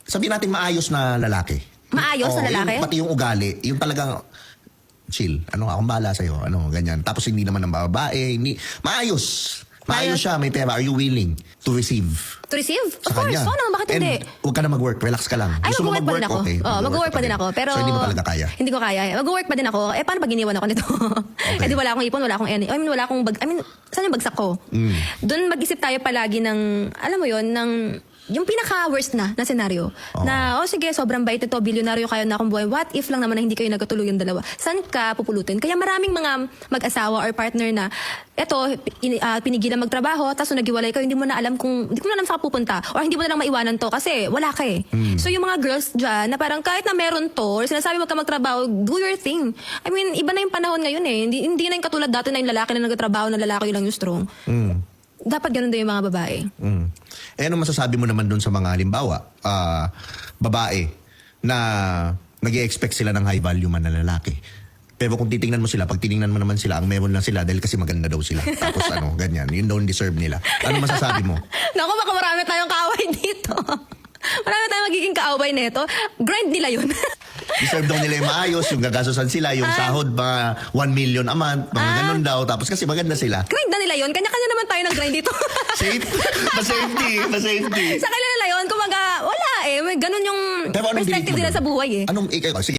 sabihin natin maayos na lalaki. Maayos na lalaki? Pati yung ugali, yung talagang chill. Akong bahala sa'yo. Ganyan. Tapos hindi naman ng babae. Maayos. Maayos siya, may pera. Are you willing to receive? To receive? Of Sa course. kanya. Oo, bakit hindi? Huwag ka na mag-work. Relax ka lang. Ay, Gusto mo mag-work pa din ako. Okay. Mag-work pa din ako. Pero, so, hindi mo talaga kaya? Hindi ko kaya. Mag-work pa din ako. Paano pag iniwan ako nito? Okay. Di wala akong ipon, wala akong wala akong saan yung bagsak ko? Doon mag-isip tayo palagi ng, alam mo yon ng, yung pinaka-worst na senaryo. Na, sige, sobrang bait ito, bilyonaryo kayo na akong buhay. What if lang naman na hindi kayo nagkatuluyan dalawa? Saan ka pupulutin? Kaya maraming mga mag-asawa or partner na, eto, pinigilan magtrabaho, tapos naghiwalay kayo, hindi mo na alam saan ka pupunta. Or hindi mo na lang maiwanan to kasi wala ka eh. So yung mga girls dyan, na parang kahit na meron to, or sinasabi wag ka magtrabaho, do your thing. I mean, iba na yung panahon ngayon eh. Hindi na yung katulad dati na yung lalaki na nagtatrabaho, na lalaki lang yung strong. Dapat ganun din yung mga babae. Ano masasabi mo naman dun sa mga halimbawa, babae na nag-i-expect sila ng high value man na lalaki. Pero kung titingnan mo sila, pag tiningnan mo naman sila, ang meron lang sila dahil kasi maganda daw sila. Tapos ganyan, yun don't deserve nila. Ano masasabi mo? Naku, baka marami tayong kaaway dito. Marami tayong magiging kaaway nito. Grind nila yun. Deserve daw nila yung maayos, yung gagastusan sila, yung sahod ba 1 million a month, mga ganun daw. Tapos kasi maganda sila. Grind na nila yun. Kanya-kanya naman tayo ng grind dito. Safe? Ma-safety. Sa kanila nila yun, kumaga, wala eh. May ganun yung Pero anong perspective believe mo nila dun? sa buhay eh. Sige.